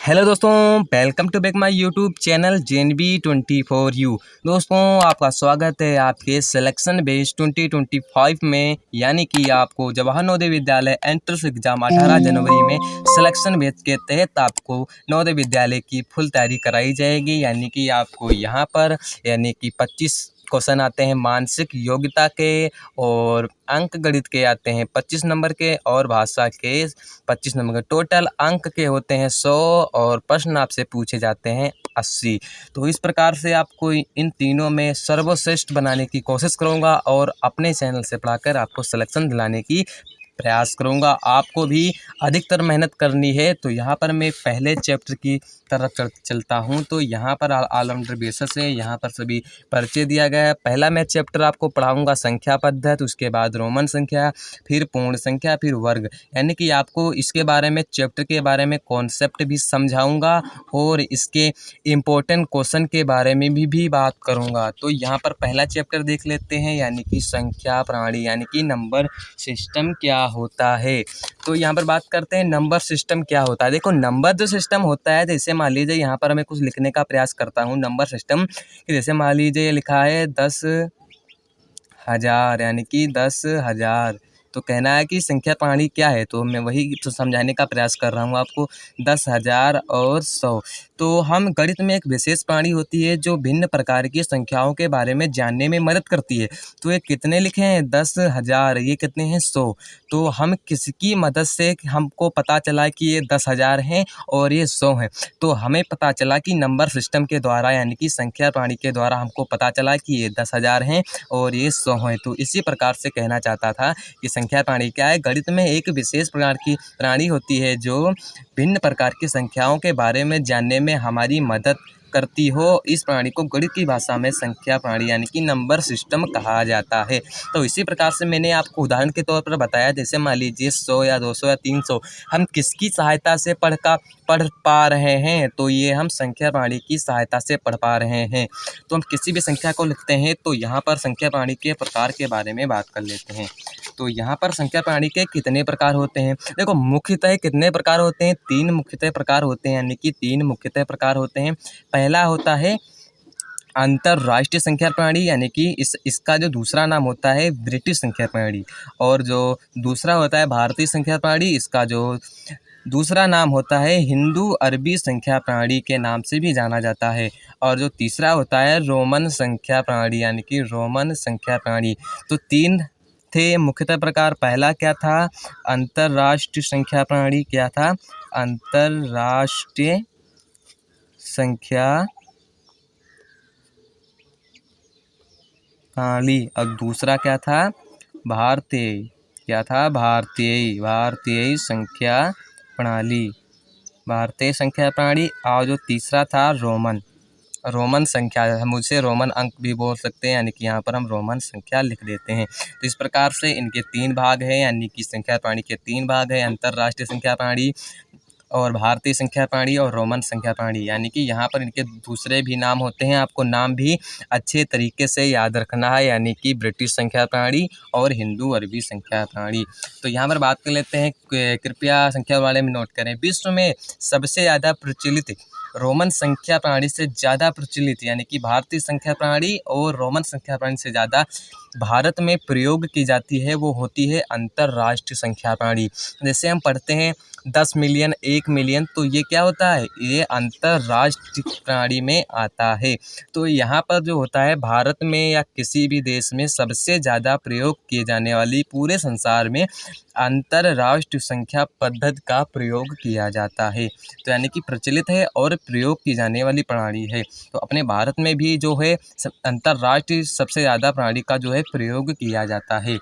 Hello दोस्तों, welcome to back my YouTube channel JNB24U। दोस्तों, आपका स्वागत है आपके सिलेक्शन बेस 2025 में, यानी कि आपको जवाहर नवोदय विद्यालय एंट्रेंस एग्जाम 18 जनवरी में सिलेक्शन बेस के तहत आपको नवोदय विद्यालय की फुल तैयारी कराई जाएगी। यानी कि आपको यहाँ पर 25 क्वेश्चन आते हैं मानसिक योग्यता के, और अंक गणित के आते हैं 25 नंबर के, और भाषा के 25 नंबर के। टोटल अंक के होते हैं 100 और प्रश्न आपसे पूछे जाते हैं 80। तो इस प्रकार से आपको इन तीनों में सर्वश्रेष्ठ बनाने की कोशिश करूंगा और अपने चैनल से पढ़ाकर आपको सिलेक्शन दिलाने की प्रयास करूंगा। आपको भी अधिकतर मेहनत करनी है। तो यहाँ पर मैं पहले चैप्टर की तरफ चलता हूँ। तो यहाँ पर ऑलराउंडर बेसिस है, यहाँ पर सभी परिचय दिया गया है। पहला मैं चैप्टर आपको पढ़ाऊंगा संख्या पद्धति, उसके बाद रोमन संख्या, फिर पूर्ण संख्या, फिर वर्ग। यानी कि आपको इसके बारे में, चैप्टर के बारे में कॉन्सेप्ट भी समझाऊंगा और इसके इम्पोर्टेंट क्वेश्चन के बारे में भी बात करूंगा। तो यहाँ पर पहला चैप्टर देख लेते हैं, यानी कि संख्या प्रणाली, यानी कि नंबर सिस्टम क्या होता है। तो यहाँ पर बात करते हैं नंबर सिस्टम क्या होता है। देखो, नंबर जो सिस्टम होता है, जैसे मान लीजिए यहाँ पर मैं कुछ लिखने का प्रयास करता हूँ नंबर सिस्टम, जैसे मान लीजिए लिखा है 10,000, यानी कि 10,000। तो कहना है कि संख्या प्रणाली क्या है, तो मैं वही तो समझाने का प्रयास कर रहा हूँ आपको। 10,000 और 100। तो हम गणित में एक विशेष प्रणाली होती है जो भिन्न प्रकार की संख्याओं के बारे में जानने में मदद करती है। तो ये कितने लिखे हैं? 10,000। ये कितने हैं? 100। तो हम किसकी मदद से हमको पता चला कि ये 10,000 हैं और ये 100 हैं? तो हमें पता चला कि नंबर सिस्टम के द्वारा, यानी कि संख्या प्रणाली के द्वारा हमको पता चला कि ये 10,000 हैं और ये 100 हैं। तो इसी प्रकार से कहना चाहता था कि संख्या प्रणाली क्या है। गणित में एक विशेष प्रकार की प्रणाली होती है जो भिन्न प्रकार की संख्याओं के बारे में जानने में हमारी मदद करती हो। इस प्रणाली को गणित की भाषा में संख्या प्रणाली, यानी कि नंबर सिस्टम कहा जाता है। तो इसी प्रकार से मैंने आपको उदाहरण के तौर पर बताया, जैसे मान लीजिए 100 या 200 या 300, हम किसकी सहायता से पढ़ पा रहे हैं? तो ये हम संख्या प्रणाली की सहायता से पढ़ पा रहे हैं। तो हम किसी भी संख्या को लिखते हैं, तो यहाँ पर संख्या प्रणाली के प्रकार के बारे में बात कर लेते हैं। तो यहाँ पर संख्या प्रणाली के कितने प्रकार होते हैं? देखो, मुख्यतः कितने प्रकार होते हैं? 3 मुख्यतः प्रकार होते हैं, यानी कि 3 मुख्यतः प्रकार होते हैं। पहला होता है अंतरराष्ट्रीय संख्या प्रणाली, यानी कि इसका जो दूसरा नाम होता है ब्रिटिश संख्या प्रणाली, और जो दूसरा होता है भारतीय संख्या प्रणाली, इसका जो दूसरा नाम होता है हिंदू अरबी संख्या प्रणाली के नाम से भी जाना जाता है। और जो तीसरा होता है रोमन संख्या प्रणाली, यानी कि रोमन संख्या प्रणाली। तो 3 थे मुख्यतः प्रकार। पहला क्या था? अंतरराष्ट्रीय संख्या प्रणाली। क्या था? अंतरराष्ट्रीय संख्या प्रणाली। और दूसरा क्या था? भारतीय। क्या था? भारतीय संख्या प्रणाली, भारतीय संख्या प्रणाली। और जो तीसरा था रोमन संख्या, हम उसे रोमन अंक भी बोल सकते हैं, यानी कि यहाँ पर हम रोमन संख्या लिख देते हैं। तो इस प्रकार से इनके 3 भाग हैं, यानी कि संख्या प्रणाली के 3 भाग हैं, अंतरराष्ट्रीय संख्या प्रणाली और भारतीय संख्या प्रणाली और रोमन संख्या प्रणाली। यानी कि यहाँ पर इनके दूसरे भी नाम होते हैं, आपको नाम भी अच्छे तरीके से याद रखना है, यानी कि ब्रिटिश संख्या प्रणाली और हिंदू अरबी संख्या प्रणाली। तो यहाँ पर बात कर लेते हैं, कृपया संख्या वाले में नोट करें। विश्व में सबसे ज़्यादा प्रचलित रोमन संख्या प्रणाली से ज़्यादा प्रचलित, यानी कि भारतीय संख्या प्रणाली और रोमन संख्या प्रणाली से ज़्यादा भारत में प्रयोग की जाती है, वो होती है अंतरराष्ट्रीय संख्या प्रणाली। जैसे हम पढ़ते हैं 10 मिलियन, 1 मिलियन, तो ये क्या होता है? ये अंतरराष्ट्रीय प्रणाली में आता है। तो यहाँ पर जो होता है, भारत में या किसी भी देश में सबसे ज़्यादा प्रयोग किए जाने वाली, पूरे संसार में अंतरराष्ट्रीय संख्या पद्धति का प्रयोग किया जाता है। तो यानी कि प्रचलित है और प्रयोग की जाने वाली प्रणाली है। तो अपने भारत में भी जो है अंतरराष्ट्रीय सबसे ज़्यादा प्रणाली का जो है प्रयोग किया जाता है।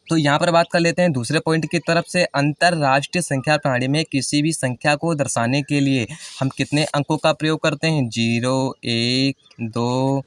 तो यहाँ पर बात कर लेते हैं दूसरे पॉइंट की तरफ से। अंतरराष्ट्रीय संख्या प्रणाली में किसी भी संख्या को दर्शाने के लिए हम कितने अंकों का प्रयोग करते हैं? 0, 1, 2,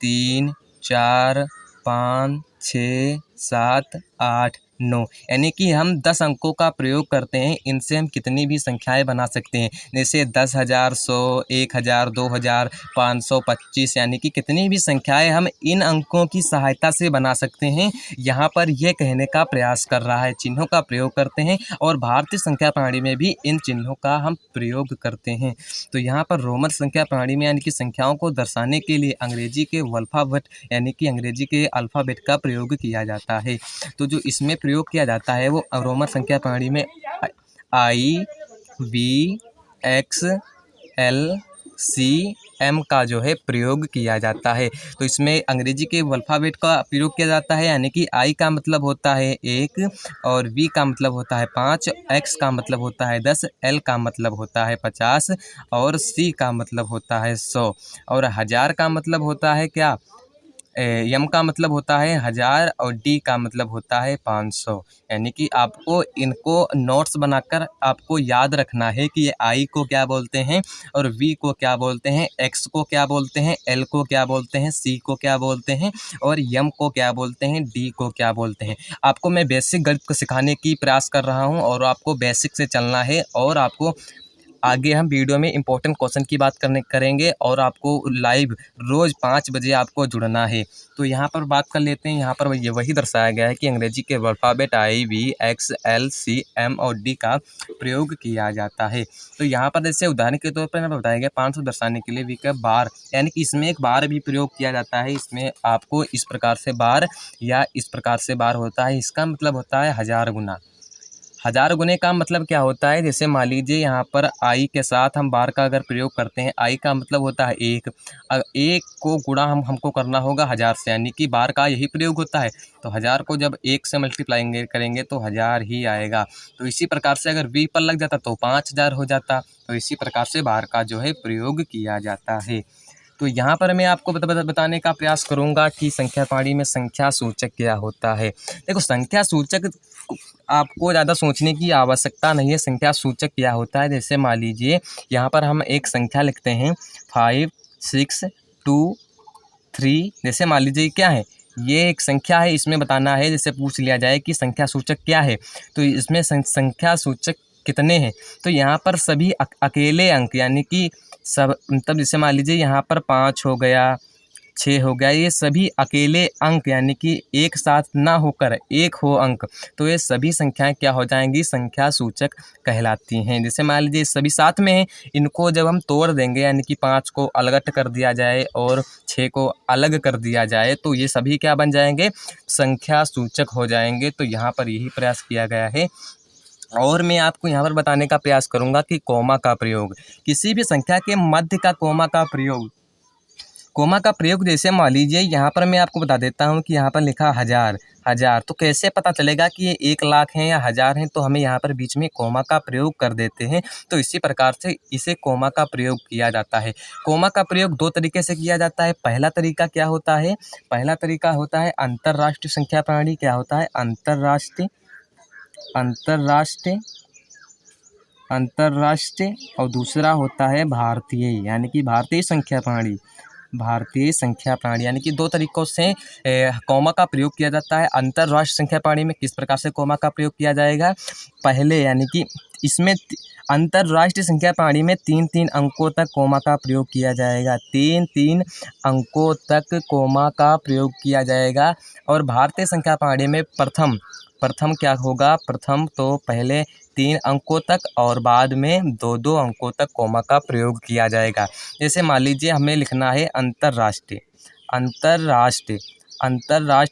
3, 4, 5, 6, 7, 8। 9, यानी कि हम 10 अंकों का प्रयोग करते हैं, इनसे हम कितनी भी संख्याएँ बना सकते हैं। जैसे 10,000, 100, 1000, 2000, 500, 25, यानी कि कितनी भी संख्याएँ हम इन अंकों की सहायता से बना सकते हैं। यहाँ पर ये कहने का प्रयास कर रहा है, चिन्हों का प्रयोग करते हैं और भारतीय संख्या प्रणाली में भी इन चिन्हों का हम प्रयोग करते हैं। तो यहाँ पर रोमन संख्या प्रणाली में यानी कि संख्याओं को दर्शाने के लिए अंग्रेजी के अल्फ़ाबेट यानी कि अंग्रेजी के अल्फ़ाबेट का प्रयोग किया जाता है। तो जो इसमें प्रयोग किया जाता है वो रोमन संख्या प्रणाली में I, V, X, L, C, M का जो है प्रयोग किया जाता है। तो इसमें अंग्रेजी के अल्फ़ाबेट का प्रयोग किया जाता है, यानी कि आई का मतलब होता है 1 और वी का मतलब होता है 5, एक्स का मतलब होता है 10, एल का मतलब होता है 50 और सी का मतलब होता है 100 और 1000 का मतलब होता है क्या, एम का मतलब होता है 1000 और डी का मतलब होता है 500। यानी कि आपको इनको नोट्स बनाकर आपको याद रखना है कि ये आई को क्या बोलते हैं और वी को क्या बोलते हैं, एक्स को क्या बोलते हैं, एल को क्या बोलते हैं, सी को क्या बोलते हैं और एम को क्या बोलते हैं, डी को क्या बोलते हैं। आपको मैं बेसिक गणित को सिखाने की प्रयास कर रहा हूँ और आपको बेसिक से चलना है और आपको आगे हम वीडियो में इंपॉर्टेंट क्वेश्चन की बात करेंगे और आपको लाइव रोज़ 5 बजे आपको जुड़ना है। तो यहाँ पर बात कर लेते हैं, यहाँ पर ये वही दर्शाया गया है कि अंग्रेजी के alphabet I, V, X, L, C, M और डी का प्रयोग किया जाता है। तो यहाँ पर जैसे उदाहरण के तौर पर हमें बताया गया 500 दर्शाने के लिए वी का बार, यानी कि इसमें एक बार भी प्रयोग किया जाता है। इसमें आपको इस प्रकार से बार या इस प्रकार से बार होता है, इसका मतलब होता है 1000 गुना। 1000 गुने का मतलब क्या होता है, जैसे मान लीजिए यहाँ पर आई के साथ हम बार का अगर प्रयोग करते हैं, आई का मतलब होता है 1, एक को गुणा हमको करना होगा 1000 से, यानी कि बार का यही प्रयोग होता है। तो 1000 को जब 1 से मल्टीप्लाई करेंगे तो 1000 ही आएगा। तो इसी प्रकार से अगर वी पर लग जाता तो 5000 हो जाता। तो इसी प्रकार से बार का जो है प्रयोग किया जाता है। तो यहाँ पर मैं आपको बताने का प्रयास करूँगा कि संख्या प्रणाली में संख्या सूचक क्या होता है। देखो, संख्या सूचक आपको ज़्यादा सोचने की आवश्यकता नहीं है। संख्या सूचक क्या होता है, जैसे मान लीजिए यहाँ पर हम एक संख्या लिखते हैं 5, 6, 2, 3। जैसे मान लीजिए क्या है, ये एक संख्या है, इसमें बताना है, जैसे पूछ लिया जाए कि संख्या सूचक क्या है, तो इसमें संख्या सूचक कितने हैं। तो यहाँ पर सभी अकेले अंक, यानी कि सब मतलब जैसे मान लीजिए यहाँ पर 5 हो गया, 6 हो गया, ये सभी अकेले अंक, यानी कि एक साथ ना होकर एक हो अंक, तो ये सभी संख्याएं क्या हो जाएंगी, संख्या सूचक कहलाती हैं। जैसे मान लीजिए सभी साथ में हैं, इनको जब हम तोड़ देंगे, यानी कि 5 को अलगट कर दिया जाए और 6 को अलग कर दिया जाए, तो ये सभी क्या बन जाएंगे, संख्या सूचक हो जाएंगे। तो यहाँ पर यही प्रयास किया गया है। और मैं आपको यहाँ पर बताने का प्रयास करूँगा कि कोमा का प्रयोग, किसी भी संख्या के मध्य का कोमा का प्रयोग, कोमा का प्रयोग जैसे मान लीजिए यहाँ पर मैं आपको बता देता हूँ कि यहाँ पर लिखा 1000, तो कैसे पता चलेगा कि ये 1 लाख हैं या 1000 हैं, तो हमें यहाँ पर बीच में कोमा का प्रयोग कर देते हैं। तो इसी प्रकार से इसे कोमा का प्रयोग किया जाता है। कोमा का प्रयोग 2 तरीके से किया जाता है। पहला तरीका क्या होता है, पहला तरीका होता है अंतर्राष्ट्रीय संख्या प्रणाली। क्या होता है, अंतर्राष्ट्रीय और दूसरा होता है भारतीय, यानी कि भारतीय संख्या प्रणाली। यानी कि 2 तरीकों से कॉमा का प्रयोग किया जाता है। अंतर्राष्ट्रीय संख्या प्रणाली में किस प्रकार से कॉमा का प्रयोग किया जाएगा, पहले यानी कि इसमें अंतर्राष्ट्रीय संख्या प्रणाली में 3-3 अंकों तक कॉमा का प्रयोग किया जाएगा। 3-3 अंकों तक कॉमा का प्रयोग किया जाएगा। और भारतीय संख्या प्रणाली में प्रथम क्या होगा, प्रथम तो पहले 3 अंकों तक और बाद में 2-2 अंकों तक कॉमा का प्रयोग किया जाएगा। जैसे मान लीजिए हमें लिखना है अंतर्राष्ट्रीय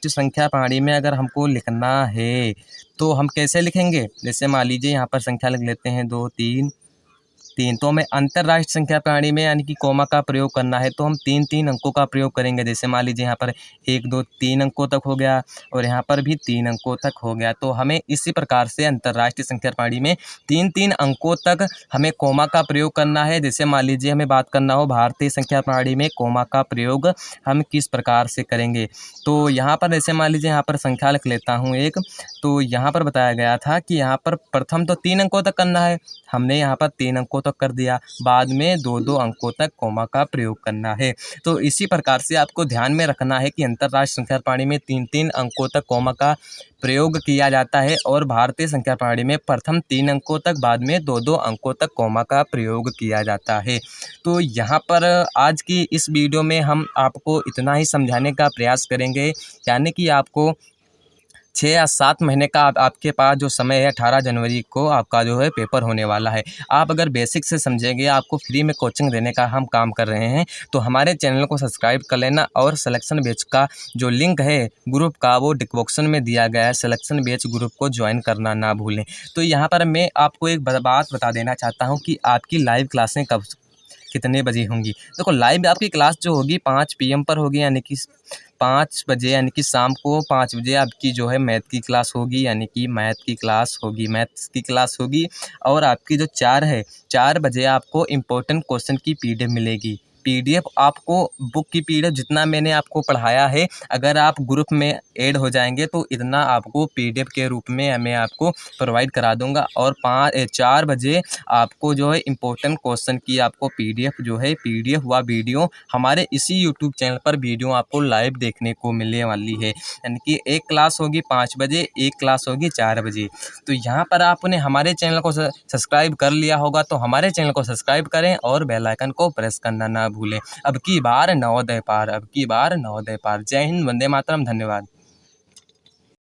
संख्या प्रणाली में अगर हमको लिखना है तो हम कैसे लिखेंगे, जैसे मान लीजिए यहाँ पर संख्या लिख लेते हैं 2, 3, तो हमें अंतर्राष्ट्रीय संख्या प्रणाली में यानी कि कॉमा का प्रयोग करना है तो हम 3-3 अंकों का प्रयोग करेंगे। जैसे मान लीजिए यहाँ पर 1, 2, 3 अंकों तक हो गया और यहाँ पर भी 3 अंकों तक हो गया। तो हमें इसी प्रकार से अंतर्राष्ट्रीय संख्या प्रणाली में 3-3 अंकों तक हमें कॉमा का प्रयोग करना है। जैसे मान लीजिए हमें बात करना हो भारतीय संख्या प्रणाली में कॉमा का प्रयोग हम किस प्रकार से करेंगे। तो यहाँ पर जैसे मान लीजिए यहाँ पर संख्या लिख लेता हूँ एक, तो यहाँ पर बताया गया था कि यहाँ पर प्रथम तो 3 अंकों तक करना है, हमने यहाँ पर 3 अंकों तक कर दिया, बाद में 2-2 अंकों तक कॉमा का प्रयोग करना है। तो इसी प्रकार से आपको ध्यान में रखना है कि अंतर्राष्ट्रीय संख्या प्रणाली में 3-3 अंकों तक कॉमा का प्रयोग किया जाता है और भारतीय संख्या प्रणाली में प्रथम 3 अंकों तक, बाद में 2-2 अंकों तक कॉमा का प्रयोग किया जाता है। तो यहाँ पर आज की इस वीडियो में हम आपको इतना ही समझाने का प्रयास करेंगे, यानी कि आपको 6 या 7 महीने का आपके पास जो समय है, 18 जनवरी को आपका जो है पेपर होने वाला है। आप अगर बेसिक से समझेंगे, आपको फ्री में कोचिंग देने का हम काम कर रहे हैं, तो हमारे चैनल को सब्सक्राइब कर लेना और सिलेक्शन बैच का जो लिंक है ग्रुप का, वो डिस्क्रिप्शन में दिया गया है। सिलेक्शन बैच ग्रुप को ज्वाइन करना ना भूलें। तो यहाँ पर मैं आपको एक बात बता देना चाहता हूँ कि आपकी लाइव क्लासें कब कितने बजे होंगी। देखो, लाइव आपकी क्लास जो होगी 5 PM पर होगी, यानी कि 5 बजे, यानी कि शाम को 5 बजे आपकी जो है मैथ की क्लास होगी, यानी कि मैथ्स की क्लास होगी। और आपकी जो 4 बजे आपको इम्पोर्टेंट क्वेश्चन की PDF मिलेगी। PDF आपको बुक की PDF जितना मैंने आपको पढ़ाया है, अगर आप ग्रुप में ऐड हो जाएंगे तो इतना आपको PDF के रूप में मैं आपको प्रोवाइड करा दूंगा। और 4 बजे आपको जो है इम्पोर्टेंट क्वेश्चन की आपको PDF जो है, PDF व वीडियो हमारे इसी यूट्यूब चैनल पर वीडियो आपको लाइव देखने को मिलने वाली है। यानी कि एक क्लास होगी 5 बजे, एक क्लास होगी 4 बजे। तो यहाँ पर आपने हमारे चैनल को सब्सक्राइब कर लिया होगा, तो हमारे चैनल को सब्सक्राइब करें और बेल आइकन को प्रेस करना ना भूलें। अब की बार नवोदय पार। जय हिंद, वंदे मातरम, धन्यवाद।